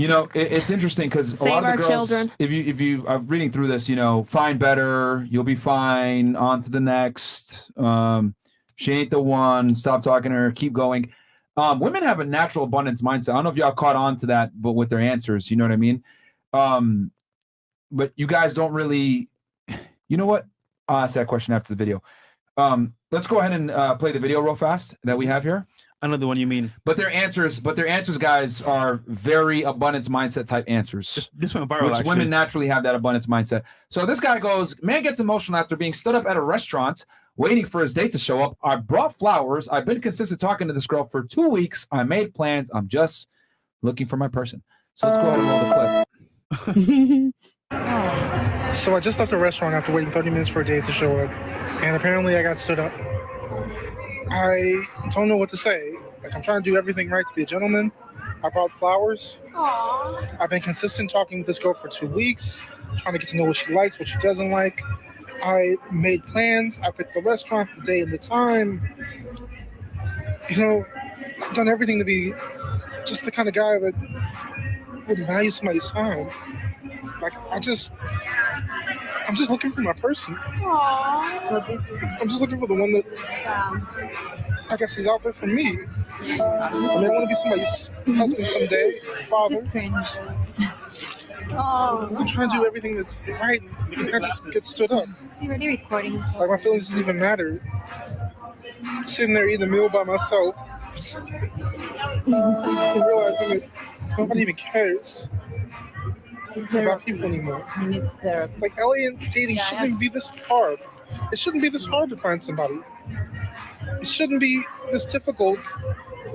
You know, it's interesting because a lot of the girls, children. if you are reading through this, you know, find better, you'll be fine, on to the next. She ain't the one. Stop talking to her. Keep going. Women have a natural abundance mindset. I don't know if y'all caught on to that, but with their answers, you know what I mean. But you guys don't really. You know what? I'll ask that question after the video. Let's go ahead and play the video real fast that we have here. I know the one you mean. But their answers, guys, are very abundance mindset type answers. This went viral, which actually. women naturally have that abundance mindset. So this guy goes, man gets emotional after being stood up at a restaurant waiting for his date to show up. I brought flowers. I've been consistent talking to this girl for 2 weeks. I made plans. I'm just looking for my person. So let's go ahead and roll the clip. So I just left the restaurant after waiting 30 minutes for a date to show up, and apparently I got stood up. I don't know what to say. Like, I'm trying to do everything right to be a gentleman. I brought flowers. Aww. I've been consistent talking with this girl for 2 weeks, trying to get to know what she likes, what she doesn't like. I made plans. I picked the restaurant, the day, and the time. You know, I've done everything to be just the kind of guy that would value somebody's time. Like, I'm just looking for my person. Aww. I'm just looking for the one that I guess is out there for me. I mean, I want to be somebody's husband someday, father. This is cringe. Oh, I'm trying to do everything that's right. I just get stood up. Is he already recording? Like, my feelings didn't even matter. Sitting there eating a meal by myself, realizing that nobody even cares about people anymore. He needs therapy. Like, alien dating shouldn't be this hard. It shouldn't be this hard to find somebody. It shouldn't be this difficult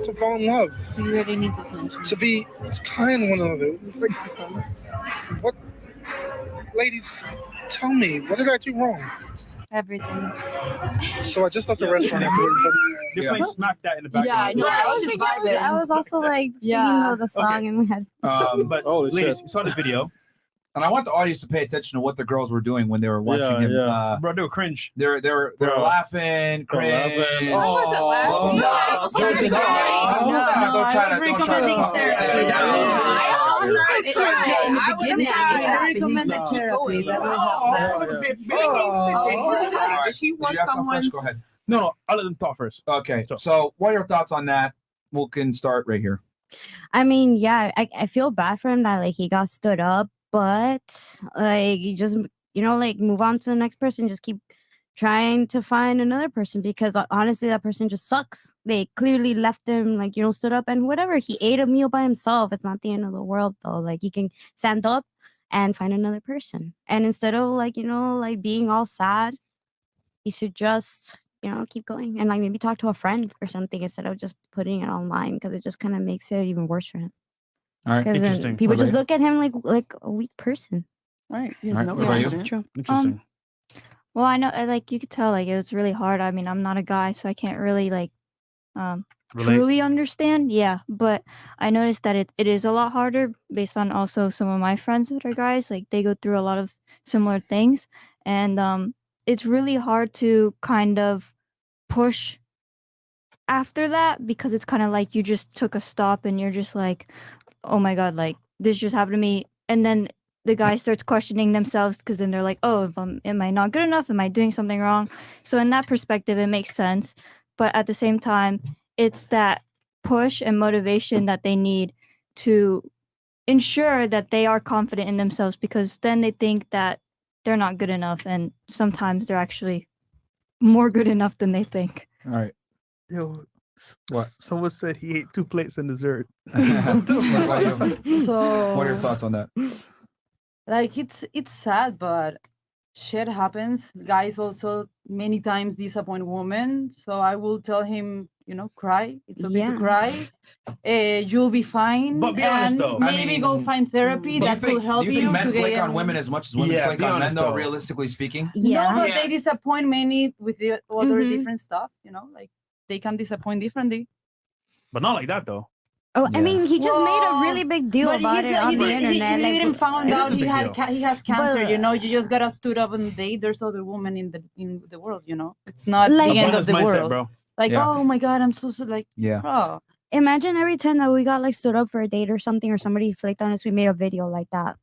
to fall in love. You really need attention. To be kind to one another. It's like, what? Ladies, tell me, what did I do wrong? Everything. So I just left the restaurant after waiting 30 minutes. They're playing Smack That in the background. Yeah, I know. I was just vibing. I was also like, Yeah. the song in my head. But Holy ladies, shit. you saw the video. And I want the audience to pay attention to what the girls were doing when they were watching him. Bro, they were cringe. They were laughing, cringe. laughing. I wasn't laughing. Don't try to. If you want someone, Go ahead. No, I'll let them talk first. Okay. So what are your thoughts on that? We can start right here. I mean, yeah, I feel bad for him that like he got stood up, but like you just like move on to the next person. Just keep trying to find another person because honestly, that person just sucks. They clearly left him like stood up and whatever. He ate a meal by himself. It's not the end of the world though. Like he can stand up and find another person. And instead of like being all sad, he should just keep going and like maybe talk to a friend or something instead of just putting it online because it just kind of makes it even worse for him. All right, interesting. People just look at him like a weak person. right? All right, what about you? True. Interesting. Well, I know, like you could tell, like it was really hard. I mean, I'm not a guy, so I can't really like Relate. truly understand. Yeah, but I noticed that it is a lot harder based on also some of my friends that are guys. Like they go through a lot of similar things, and it's really hard to kind of push after that because it's kind of like you just took a stop and you're just like, oh my god, like this just happened to me, and then the guy starts questioning themselves because then they're like, oh, am I not good enough? Am I doing something wrong? So in that perspective, it makes sense. But at the same time, it's that push and motivation that they need to ensure that they are confident in themselves because then they think that they're not good enough. And sometimes they're actually more good enough than they think. All right. Yo, What? Someone said he ate 2 plates and dessert. What about you? So, What are your thoughts on that? like it's sad, but shit happens. Guys also many times disappoint women. So I will tell him, cry. It's okay to cry. You'll be fine. But be honest, and though. maybe go find therapy that will help do you. you think men to flake get on women as much as women Yeah, flake be on men, honest, though, though. realistically speaking? Yeah. No, but they disappoint many with the other Mhm. different stuff. Like they can disappoint differently. But not like that, though. Oh, Yeah. I mean, he just made a Well, really big deal But about it on the internet. He like, didn't found It is out a he big had deal. he has cancer. But- You just gotta stood up and date. There's other women in the world. It's not Like- the end of Abundance the mindset, world. bro. Like, Yeah. oh my god, I'm so like, Yeah. bro. imagine every time that we got like stood up for a date or something, or somebody flicked on us, we made a video like that.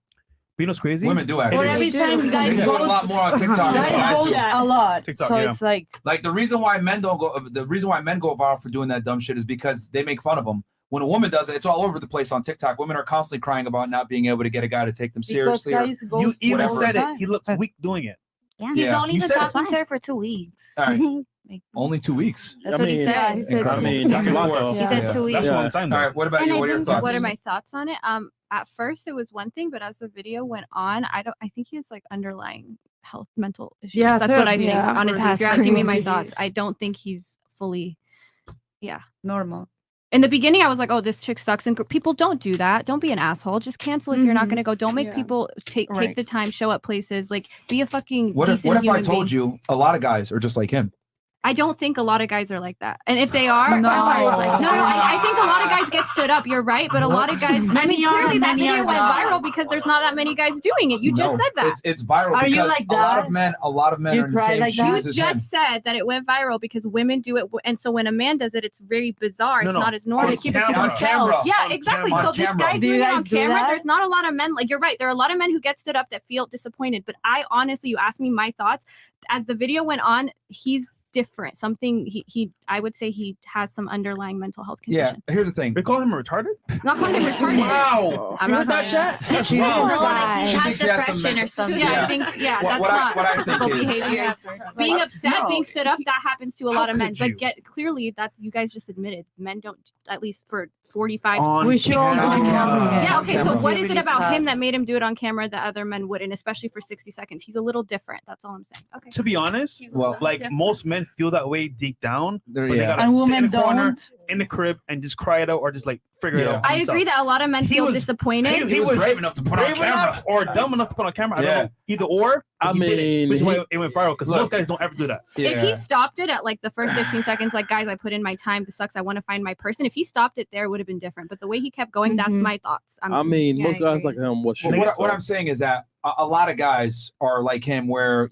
But you know what's crazy? Women do It actually. Or is- every time They guys do it a lot ghost, more on TikTok. than guys guys ghost do. a lot. TikTok, So yeah. it's like Like the reason why men don't go, the reason why men go viral for doing that dumb shit is because they make fun of them. When a woman does it, it's all over the place on TikTok. Women are constantly crying about not being able to get a guy to take them because seriously. or- guys You ghost even whatever. said all it. the He looks weak doing it. Yeah. He's Yeah. only You been said it. talking to her for 2 weeks. All right, Like, only 2 weeks. that's I what he mean- said. Yeah, he said Incredible. I mean, that's a lot, though. He Yeah. said Yeah. 2 weeks. That's a Yeah. long time. All Though. right, what about And you? I What are your think- thoughts? What are my thoughts on it? At first it was one thing, but as the video went on, I think he has like underlying mental issues. Yeah, That's what I think. yeah, Honestly, if that's you're asking me my crazy. thoughts, I don't think he's fully. normal. In the beginning, I was like, "Oh, this chick sucks," and people don't do that. Don't be an asshole. Just cancel if you're not Mhm. going to go. Don't make Yeah. people take Right. the time, show up places. Like, be a fucking What if decent I human told being. you a lot of guys are just like him? I don't think a lot of guys are like that. And if they are, No. I think a lot of guys get stood up. You're right, but a lot of guys. I mean, Many are, clearly that many video are went not. viral because there's not that many guys doing it. You just No, said that. It's viral Are you because like a lot of that? men You are in the cry same like that? shoes You as him. just said that it went viral because women do it, and so when a man does it, it's very bizarre. No, It's no. not as normal. On keep it to camera. themselves. camera. Yeah, On exactly. camera. So On this camera. guy Do doing you it guys on do camera, that? there's not a lot of men. Like you're right, there are a lot of men who get stood up that feel disappointed. But I honestly, you asked me my thoughts as the video went on. He's different. Something he I would say he has some underlying mental health Yeah, condition. here's the thing. They call him retarded? I'm not calling him retarded. Wow. I'm You not heard that, calling him chat? That's She's wild. No, like he She has thinks he has some depression or mental- something. Yeah, Yeah. I think that's What I not think typical is- behavior. Being Like, upset, no. being stood up, that happens to a How lot of men. could But you? get clearly that you guys just admitted men don't, at least for 45. On We should all camera. on camera. Yeah, okay. So camera. what is it Really about sad. him that made him do it on camera that other men wouldn't, especially for 60 seconds? He's a little different. That's all I'm saying. Okay. To be honest, He's a Well, little like different. most men feel that way deep down, There- but they yeah. gotta And sit in women the corner don't. in the crib and just cry it out or just like figure it Yeah. out. I agree that a lot of men He feel was- disappointed. He was brave enough to put on brave camera. enough or dumb enough to put on camera. I Yeah. don't know. Either or. I he did it, mean, which is why he- it went viral because Look. most guys don't ever do that. If he stopped it at like the first 15 seconds, like guys, I put in my time. This sucks. I want to find my person. If he stopped it there, it would have been different. But the way he kept going, that's Mhm. my thoughts. I mean, Yeah, most I guys agree. like him was Well, shit. what I'm saying is that a lot of guys are like him, where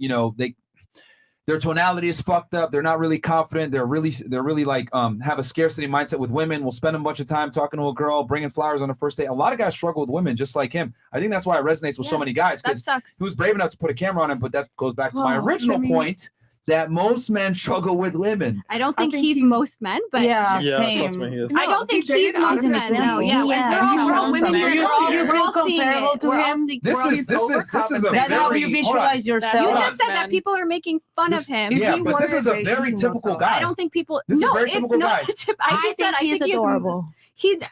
their tonality is fucked up. They're not really confident. They're really like have a scarcity mindset with women. Will spend a bunch of time talking to a girl, bringing flowers on the first date. A lot of guys struggle with women just like him. I think that's why it resonates with so Yeah, many guys that because sucks. he was brave enough to put a camera on him. But that goes back to my Oh, original I mean- point that most men struggle with women. I don't I think think he's he- most men, but Yeah, Yeah, same. trust me, he is. I don't think he he's did most honestly. men. No, yeah, Yeah. we're all women. You We're all feel seeing comparable it. to We're all him? seeing- This we're all is a That's how very you hold on. visualize yourself. You Hold on. just said that people are making fun This- of him. Yeah, he but this is a wanted very to typical himself. guy. I don't think people. This is a no, very it's typical not. guy. I just said I he's think adorable.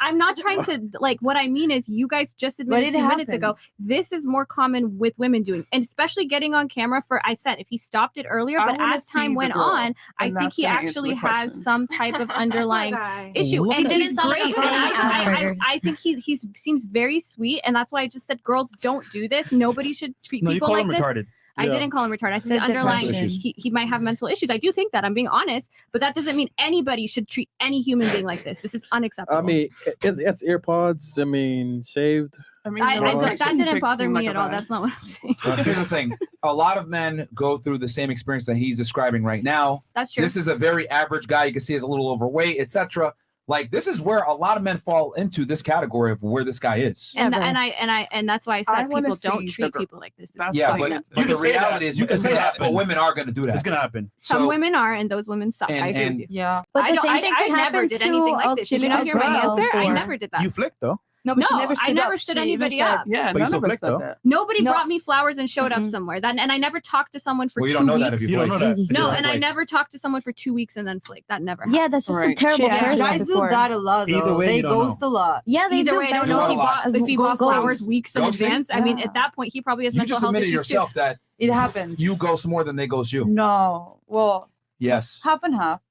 I'm not trying to like. What I mean is, you guys just admitted it 2 minutes ago. happens. This is more common with women doing, and especially getting on camera. For I said if he stopped it earlier, I but wanna as time see the went girl, on, I and think that's he gonna answer actually the has question. some type of underlying issue, Look and at he's him. Didn't sound like great. a And Asperger. I think he seems very sweet, and that's why I just said girls don't do this. Nobody should treat No, you people call like him this. retarded. I Yeah. didn't call him retarded. I said Said underlying. depression. He might have mental issues. I do think that. I'm being honest, but that doesn't mean anybody should treat any human being like this. This is unacceptable. I mean, it's AirPods. I mean, shaved. I mean, that didn't bother me at all. That's not what I'm saying. Here's the thing: a lot of men go through the same experience that he's describing right now. That's true. This is a very average guy. You can see he's a little overweight, etc. Like this is where a lot of men fall into this category of where this guy is. and Ever. and that's why I said wanna people don't see the treat girl. people like this. This That's is Yeah, fine. but, fucked up. but the can say that. reality is you can It's say gonna that, but happen. women are going to do that. It's gonna happen. Some So- women are, and those women suck. I And- agree and- with you. Yeah. But I the don't. same thing I could never happen did to anything like this. Did you Akili not hear my as well answer? I for- never did that. You flicked though. No, but she No, never stood I never up. stood She even anybody said- up. Yeah, But you none still of us flicked, said though. that. Nobody No. brought me flowers and showed Mm-mm. up somewhere. That and I never talked to someone for Well, you 2 don't know weeks. that if you You don't flake. know that. No, Yeah, and I like- never talked to someone for 2 weeks and then flaked. That never happened. Yeah, that's just a Right. terrible Shit, person Guys do before. that a lot, though. Either way, They you don't ghost a lot. Yeah, they Either do. way, I don't bad know if he Ghosting. bought if he bought Ghosting. flowers weeks in Ghosting? advance. I mean, Yeah. at that point, he probably has You mental just health admitted issues yourself that It happens. you ghost more than they ghost you. No. Well, Yes. half and half.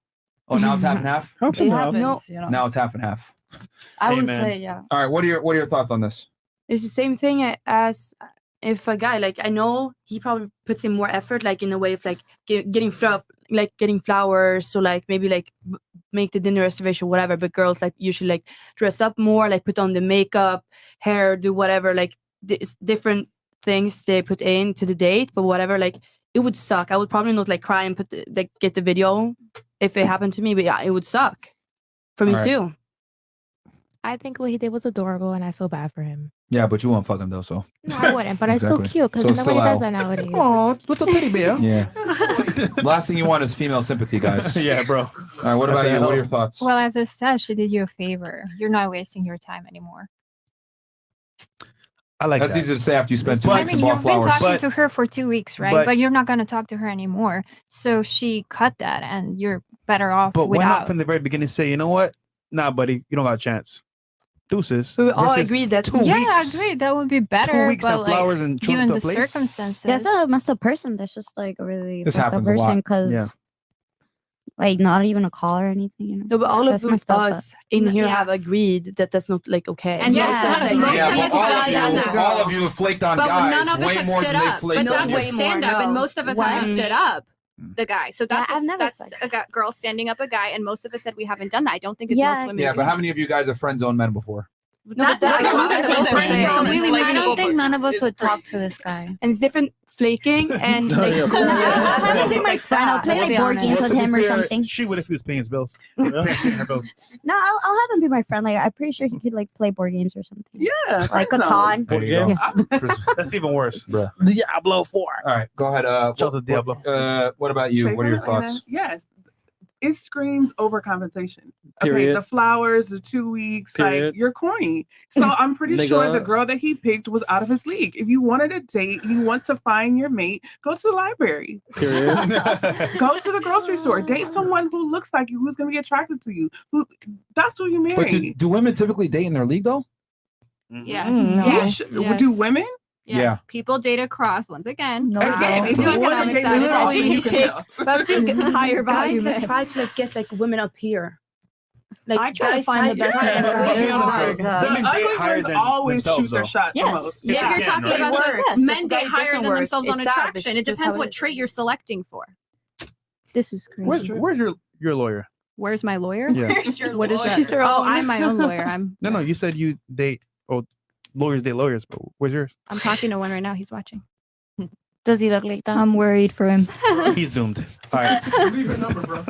Oh, now it's half and half. That's It enough. happens. You know. Now it's half and half. I would Amen. say, yeah. All right. What are your thoughts on this? It's the same thing as if a guy, like, I know he probably puts in more effort, like in a way of like getting flowers, so like maybe like make the dinner reservation, whatever. But girls like usually like dress up more, like put on the makeup, hair, do whatever, like different things they put into the date. But whatever, like it would suck. I would probably not like cry and get the video if it happened to me. But yeah, it would suck for me All right. too. I think what he did was adorable, and I feel bad for him. Yeah, but you won't fuck him though, so. No, I wouldn't, but it's so Exactly. cute because So it's nobody still does out. that nowadays. Oh, what's up, teddy bear? Yeah. Last thing you want is female sympathy, guys. Yeah, bro. All right, what about you? What are your thoughts? Well, as I said, she did you a favor. You're not wasting your time anymore. I like That's that. easy to say after you spend 2 But- I weeks mean, to bought you've been flowers. talking to her for 2 weeks, right? but- But you're not going to talk to her anymore. So she cut that, and you're better off But why not without. from the very beginning say, you know what? Nah, buddy, you don't got a chance. Deuces. We all Versus agree that 2 Yeah, weeks. I agree. That would be better. 2 weeks but and flowers like, and show given up to the a place. circumstances. That's a messed up person. That's just like a really This fucked up happens a lot. person because, Yeah. like, not even a call or anything. You know? No, but all That's of messed up, but- us in here Yeah. have agreed that that's not like okay. And Yeah, most it's of not us- a- most Yeah, of but us all have of done that. you, all of you have flaked on But guys none of us way have more stood than they up. flaked But on that's way a more, stand up, and no. most of us Why? haven't stood up the guy. So Yeah, that's I've never that's flaked. a girl standing up a guy, and most of us said we haven't done that. I don't think it's Yeah. most women. Yeah, do. but how many of you guys have friend zoned men before? No, but that's that's not the the same same thing. thing. Completely I don't different. think none of us would talk to this guy. And it's different flaking and No, like yeah. going I'll have him be like my friend. I'll that. play Let's like be board honest. games Well, with to be him or fair, something. She would if he was paying his bills. Paying her bills. No, I'll have him be my friend. Like, I'm pretty sure he could like play board games or something. Yeah, Like friend zone. Catan. There you go. Yeah. That's even worse. Bruh. Diablo 4. All right, go ahead. Shout out to Diablo. What about you? Shay What are your from Atlanta. thoughts? Yes. It screams overcompensation. Okay, Period. the flowers, the 2 weeks, Period. like you're corny. So I'm pretty sure the Nigga. girl that he picked was out of his league. If you wanted a date, you want to find your mate, go to the library, Period. go to the grocery store, date someone who looks like you, who's gonna be attracted to you. Who that's who you But marry. do women typically date in their league though? Yes. Yes. Yes. Do women? Yes. Yeah. People date across once again. No, Again, if you Look want at to them, date it's literally, not- you can tell. But I think Higher value guys like men. try to like get like women up here. Like I try to guys find the type- best yeah, man for it him. is hard. Women The date ugly higher ones than always themselves, shoot their though. shot the Yes. most. If Yeah, you're again, talking right? about It works. men The date guy higher doesn't than work. themselves on It's sad, but attraction. It it's just depends how what it is. trait you're selecting for. This is crazy. Where's your lawyer? Where's my lawyer? Yeah. What is that? She's her Oh, own. I'm my own lawyer. I'm No, you said you date. Oh, lawyers date lawyers. But where's yours? I'm talking to one right now. He's watching. Does he look like that? I'm worried for him. He's doomed. All right. Leave a number, bro.